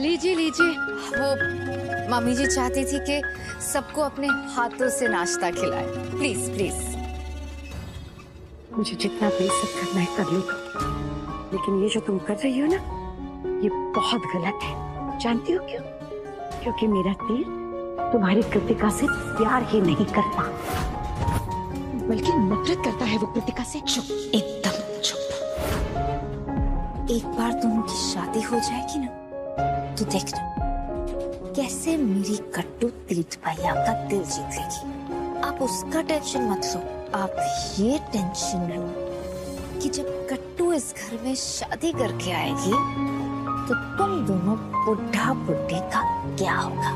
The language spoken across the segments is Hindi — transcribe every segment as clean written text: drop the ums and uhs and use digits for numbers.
लीजिए लीजिए। वो मम्मी जी चाहती थी कि सबको अपने हाथों से नाश्ता खिलाए। Please please. मुझे जितना बेइज्जत करना है कर लो, लेकिन ये जो तुम कर रही हो ना, ये बहुत गलत है। जानती हो क्यों? क्योंकि मेरा तीर तुम्हारी कृतिका से प्यार ही नहीं करता, बल्कि नफरत करता है वो कृतिका से। चुप, एकदम चुप। एक बार दोनों की शादी हो जाएगी ना, तो देखना कैसे मेरी कट्टू तीर्थ भैया का दिल जीत लेगी। आप उसका टेंशन मत लो, आप ये टेंशन लो कि जब कट्टू इस घर में शादी करके आएगी तो तुम दोनों बुढ़ा बुढ़ी का क्या होगा।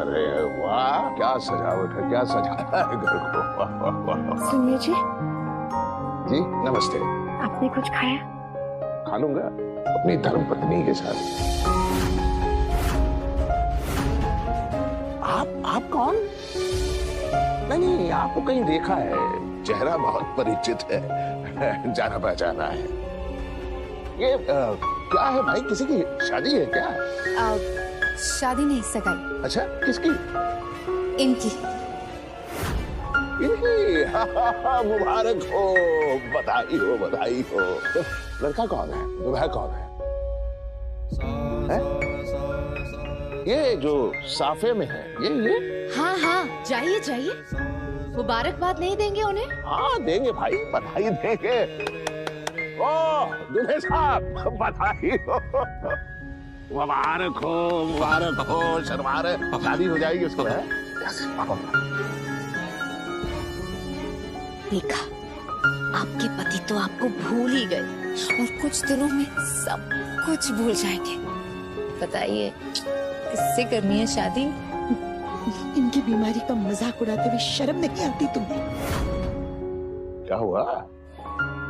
अरे वाह, क्या सजावट है, क्या सजाया है घर को। वाह वाह वाह। सुनिए जी। जी नमस्ते। आपने कुछ खाया? खा लूंगा अपनी धर्मपत्नी के साथ। आप कौन? नहीं, आपको कहीं देखा है, चेहरा बहुत परिचित है, जाना पहचाना है। ये क्या है भाई, किसी की शादी है क्या? शादी नहीं, सगाई। अच्छा, किसकी? इनकी। इनकी? मुबारक हो, बधाई हो, बधाई हो। तो लड़का कौन है, दुल्हा कौन है? ये जो साफे में है, ये? हाँ हाँ, जाइए जाइए। मुबारकबाद नहीं देंगे उन्हें? हाँ देंगे भाई, बधाई देंगे। ओह दूल्हे साहब, बधाई हो, मुबारक हो, मुबारक हो। शर्मा रहे, शादी हो जाएगी उसको, है? देखा, आपके पति तो आपको भूल ही गए और कुछ दिनों में सब कुछ भूल जाएंगे। बताइए किससे करनी है शादी? इनकी बीमारी का मजाक उड़ाते हुए शर्म नहीं आती तुम्हें? क्या हुआ?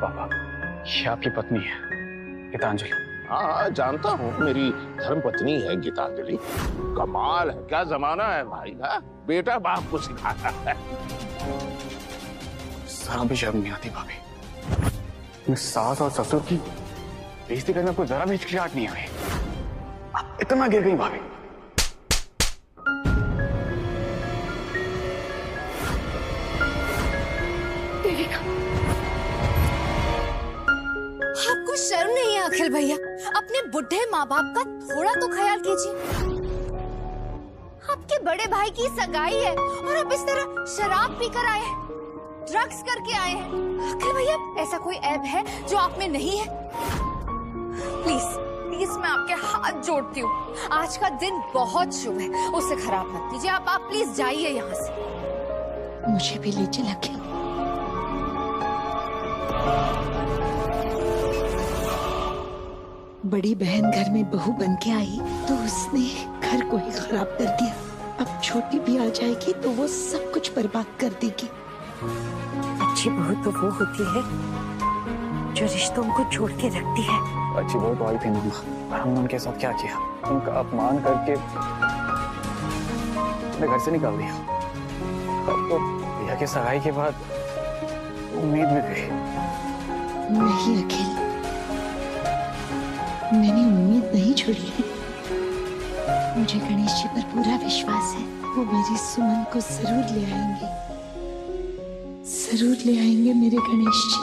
पापा, ये आपकी पत्नी है, गीतांजलि। हाँ जानता हूँ, मेरी धर्मपत्नी है गीतांजलि। कमाल है, क्या जमाना है भाई का। बेटा बाप को सिखाता है। जरा भी शर्म नहीं आती भाभी। मैं सास और ससुर की बेइज्जती करने आपको जरा भी हिचकिचाहट नहीं आई। आप इतना गिर गई भाभी। आपको शर्म नहीं है अखिल भैया? अपने बुढ़े माँ बाप का थोड़ा तो ख्याल कीजिए। आपके बड़े भाई की सगाई है और आप इस तरह शराब पीकर आए हैं, ड्रग्स करके आए हैं। अखिल भैया, ऐसा कोई ऐब है जो आप में नहीं है? प्लीज प्लीज, मैं आपके हाथ जोड़ती हूँ, आज का दिन बहुत शुभ है, उसे खराब मत कीजिए। आप प्लीज जाइए यहाँ से। मुझे भी ले चल अखिल। बड़ी बहन घर में बहू बन के आई तो उसने घर को ही खराब कर दिया। अब छोटी भी आ जाएगी तो वो सब कुछ बर्बाद कर देगी। अच्छी बहू तो वो होती है जो रिश्तों को जोड़ के रखती है। अच्छी बहू तो आई थी मामा, पर हमने उनके साथ क्या किया? उनका अपमान करके अपने घर से निकाल दिया। अब तो भैया की सगाई के बाद उम्मीद भी गई। नहीं अखिल, मैंने उम्मीद नहीं छोड़ी है। मुझे गणेश जी पर पूरा विश्वास है, वो मेरी सुमन को जरूर ले आएंगे, जरूर ले आएंगे मेरे गणेश जी।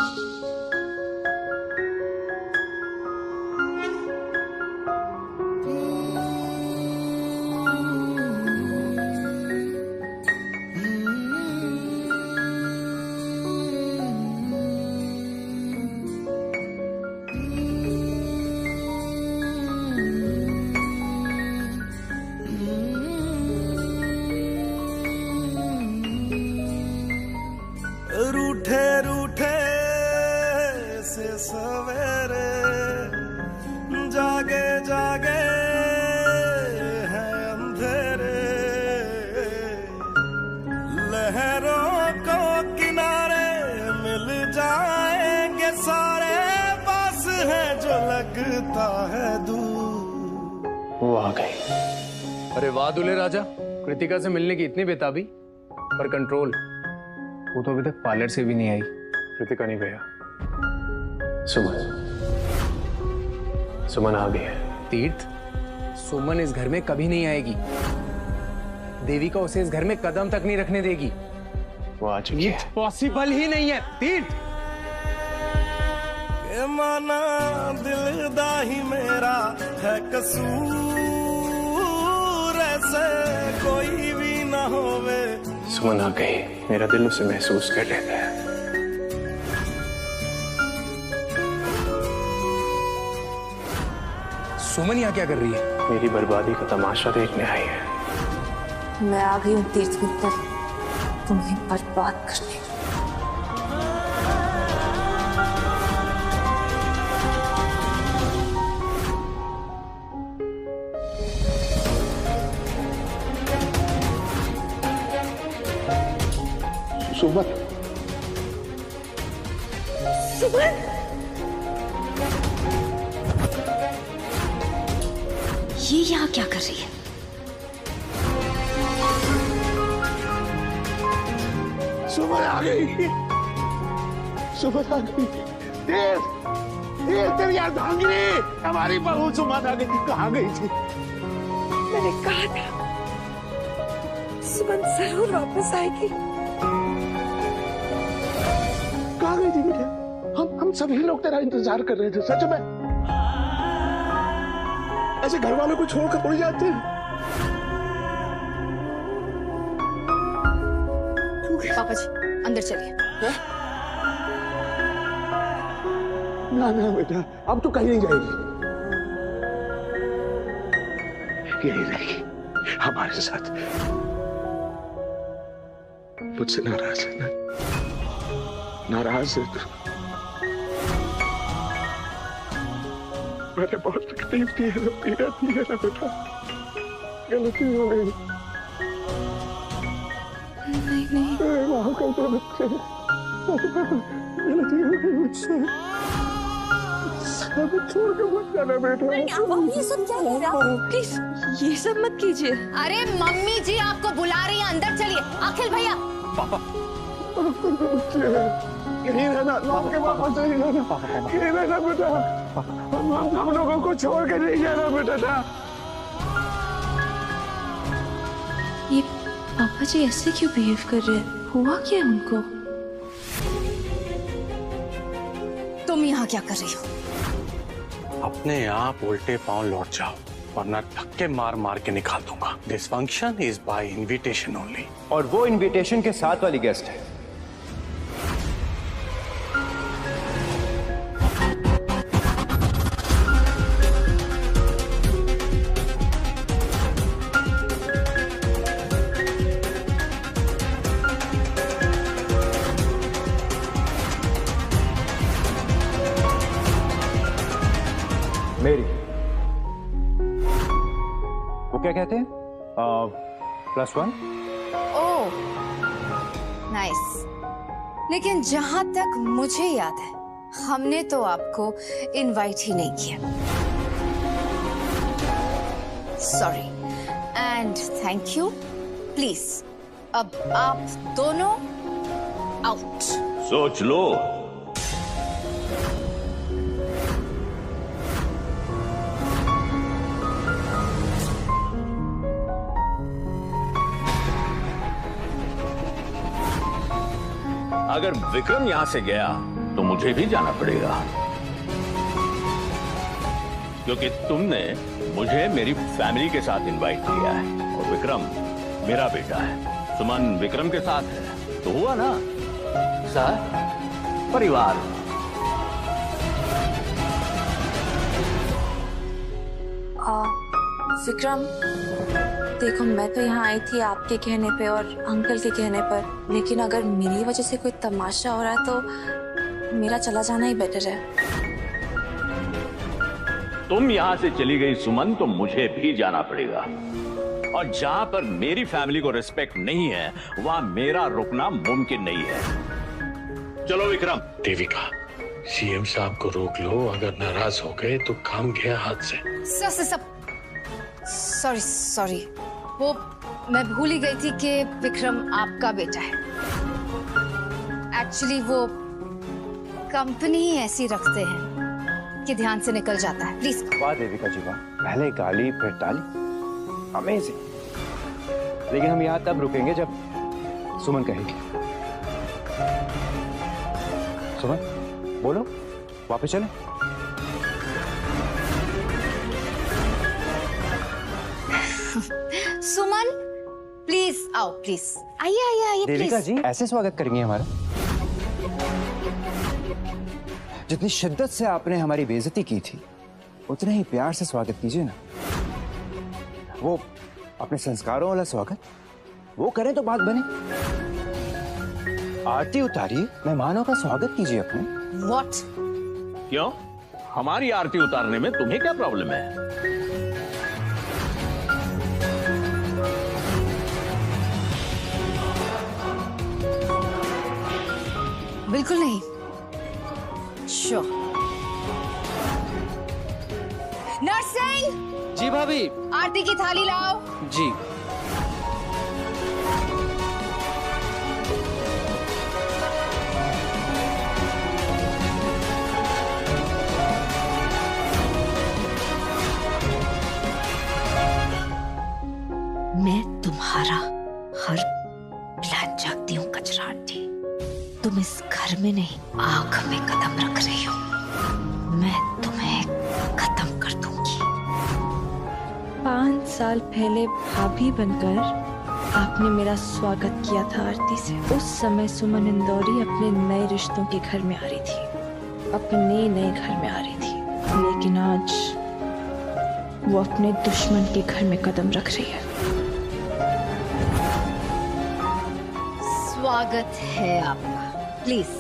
रूठे रूठे से सवेरे, जागे जागे हैं अंधेरे, लहरों को किनारे मिल जाएंगे सारे, पास है जो लगता है दूर। वो आ गई। अरे वाह दूल्हे राजा, कृतिका से मिलने की इतनी बेताबी, पर कंट्रोल। वो तो अभी तक पार्लर से भी नहीं आई। कृतिका नहीं भैया, सुमन। सुमन आ गई है। तीर्थ सुमन इस घर में कभी नहीं आएगी। देविका उसे इस घर में कदम तक नहीं रखने देगी। वो आ चुकी है। पॉसिबल ही नहीं है तीर्थ। ये माना दिलदा ही मेरा है कसूर, ऐसे कोई भी ना होवे। सुमन आ गई, मेरा दिल उसे महसूस कर लेता है। सुमन यहाँ क्या कर रही है? मेरी बर्बादी का तमाशा देखने आई है। मैं आ गई हूँ तीर्थ मित्तर, तुम्हें बर्बाद करने। सुमन, सुमन, ये यहाँ क्या कर रही है? सुमन आ गई, सुमन आ गई। तेज, तेरी अर्धांगिनी, हमारी बहू सुमन आ गई। कहाँ गई थी? मैंने कहा था सुमन जरूर वापस आएगी। कहाँ गई थी बेटा? हम सभी लोग तेरा इंतजार कर रहे थे। सच में ऐसे घर वालों को छोड़कर उड़ जाते हैं? पापा जी अंदर चलिए। ना ना बेटा, अब तो कहीं नहीं जाएगी, यही रहेगी हमारे साथ। मुझसे नाराज है ना? नाराज है तू? मैंने बहुत तकलीफ दी है ना, पीड़ा दी है ना बेटा, गलती हो गई। नहीं वहां कल तो बच्चे गलती हो गई मुझसे। अब छोड़ के मत जाना बेटा। ये सब क्या है? प्लीज ये सब मत कीजिए। अरे मम्मी जी आपको बुला रही है, अंदर चलिए। अखिल भैया यही रहना, माँ के वापस नहीं रहना, यही रहना बेटा। हम लोगों को छोड़ के नहीं जाना बेटा ना। ये पापा जी ऐसे क्यों बिहेव कर रहे हैं? हुआ क्या उनको? तुम यहाँ क्या कर रही हो? अपने आप उल्टे पांव लौट जाओ, वरना धक्के मार मार के निकाल दूंगा। This function is by invitation only. और वो इनविटेशन के साथ वाली गेस्ट है। मेरी, वो क्या कहते हैं? +1। Oh nice. लेकिन जहां तक मुझे याद है हमने तो आपको इनवाइट ही नहीं किया। Sorry and thank you. Please अब आप दोनों आउट। सोच लो। अगर विक्रम यहां से गया तो मुझे भी जाना पड़ेगा, क्योंकि तुमने मुझे मेरी फैमिली के साथ इनवाइट किया है और विक्रम मेरा बेटा है। सुमन विक्रम के साथ है तो हुआ ना सर, परिवार। विक्रम देखो, मैं तो यहाँ आई थी आपके कहने पे और अंकल के कहने पर, लेकिन अगर मेरी वजह से कोई तमाशा हो रहा है तो मेरा चला जाना ही बेटर है। तुम यहाँ से चली गई सुमन तो मुझे भी जाना पड़ेगा, और जहाँ पर मेरी फैमिली को रिस्पेक्ट नहीं है वहाँ मेरा रुकना मुमकिन नहीं है। चलो विक्रम। देविका, सीएम साहब को रोक लो, अगर नाराज हो गए तो काम गया हाथ से। सॉरी, वो मैं भूल ही गई थी कि विक्रम आपका बेटा है। एक्चुअली वो कंपनी ही ऐसी रखते हैं कि ध्यान से निकल जाता है। प्लीज। वाह देविका जी वाह, पहले गाली फिर ताली, अमेजिंग। लेकिन हम यहाँ तब रुकेंगे जब सुमन कहेगी। सुमन बोलो, वापस चले। सुमन प्लीज आओ, प्लीज आइए आइए आइए देविका प्लीज। जी ऐसे स्वागत करेंगे हमारा? जितनी शिद्दत से आपने हमारी बेइज्जती की थी उतना ही प्यार से स्वागत कीजिए ना। वो अपने संस्कारों वाला स्वागत वो करें तो बात बने। आरती उतारिए, मेहमानों का स्वागत कीजिए अपने। व्हाट? क्यों? हमारी आरती उतारने में तुम्हें क्या प्रॉब्लम है? बिल्कुल नहीं। श्योर। नरसिंह, जी भाभी। आरती की थाली लाओ। जी। मैं तुम्हारा हर प्लान जानती हूँ कचरा आंटी। तुम इस घर में नहीं आंख में कदम रख रही हो। मैं तुम्हें खत्म कर दूंगी। 5 साल पहले भाभी बनकर आपने मेरा स्वागत किया था आरती से। उस समय सुमन इंदौरी अपने नए रिश्तों के घर में आ रही थी, अपने नए घर में आ रही थी। लेकिन आज वो अपने दुश्मन के घर में कदम रख रही है। स्वागत है आपका, प्लीज।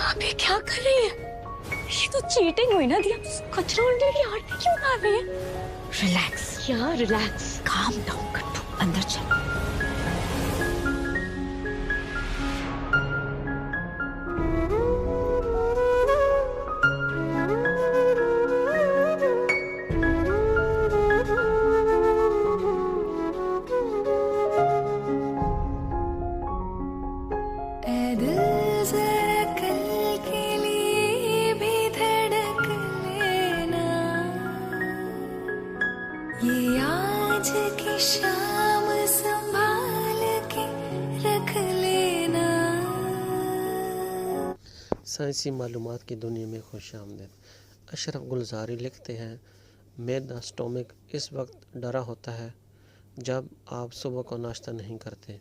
आप ये क्या कर रही है? ये तो चीटिंग हुई ना दिया। कचरा उड़ने की आरती क्यों उतार रही है? रिलैक्स। क्या रिलैक्स? काम डाउन कर दो, अंदर चलो। साइंसी मालूमात की दुनिया में खुशामदीद। अशरफ गुलजारी लिखते हैं, मैदा स्टोमिक इस वक्त डरा होता है जब आप सुबह को नाश्ता नहीं करते।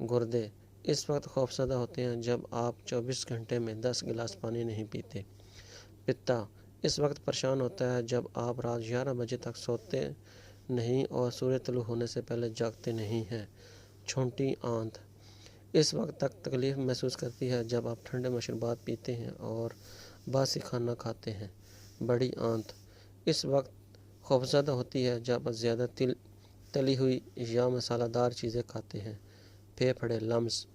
गुर्दे इस वक्त खौफजदा होते हैं जब आप 24 घंटे में 10 गिलास पानी नहीं पीते। पित्ता इस वक्त परेशान होता है जब आप रात 11 बजे तक सोते नहीं और सूर्य तुलू होने से पहले जागते नहीं हैं। छोटी आंत इस वक्त तक तकलीफ़ महसूस करती है जब आप ठंडे मशरूबात पीते हैं और बासी खाना खाते हैं। बड़ी आंत इस वक्त खौफजदा होती है जब आप ज़्यादा तली हुई या मसालादार चीज़ें खाते हैं। फेफड़े लम्स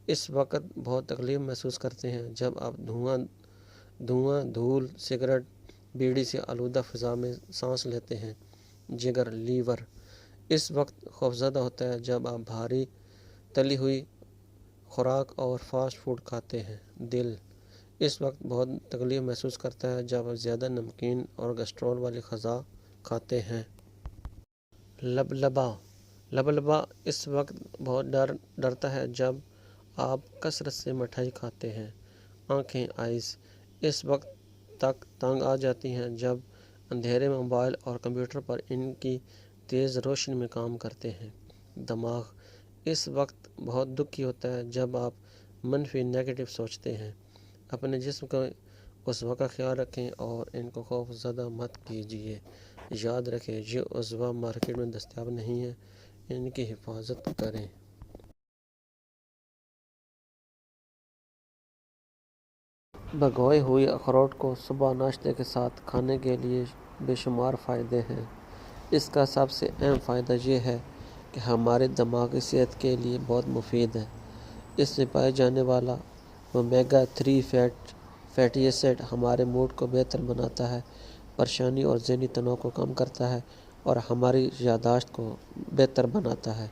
इस वक्त बहुत तकलीफ़ महसूस करते हैं जब आप धुआं धूल सिगरेट बीड़ी से आलूदा फ़िज़ा में सांस लेते हैं। जिगर लीवर इस वक्त खौफजदा होता है जब आप भारी तली हुई खुराक और फास्ट फूड खाते हैं। दिल इस वक्त बहुत तकलीफ़ महसूस करता है जब आप ज़्यादा नमकीन और गैस्ट्रोल वाली ग़िज़ा खाते हैं। लबलबा इस वक्त बहुत डरता है जब आप कसरत से मिठाई खाते हैं। आँखें आइज़ इस वक्त तक तंग आ जाती हैं जब अंधेरे में मोबाइल और कंप्यूटर पर इनकी तेज़ रोशनी में काम करते हैं। दिमाग इस वक्त बहुत दुखी होता है जब आप मनफी नेगेटिव सोचते हैं। अपने जिस्म का उज़्वा का ख्याल रखें और इनको खौफज़दा मत कीजिए। याद रखें ये उज़्वा मार्केट में दस्तयाब नहीं है, इनकी हिफाजत करें। भगोए हुए अखरोट को सुबह नाश्ते के साथ खाने के लिए बेशुमार फ़ायदे हैं। इसका सबसे अहम फ़ायदा ये है कि हमारे दिमागी सेहत के लिए बहुत मुफीद है। इसमें पाए जाने वाला ओमेगा 3 फैटी एसिड हमारे मूड को बेहतर बनाता है, परेशानी और ज़हनी तनाव को कम करता है और हमारी याददाश्त को बेहतर बनाता है।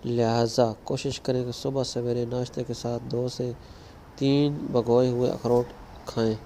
लिहाजा कोशिश करें कि सुबह सवेरे नाश्ते के साथ 2 से 3 भगोए हुए अखरोट खाएं।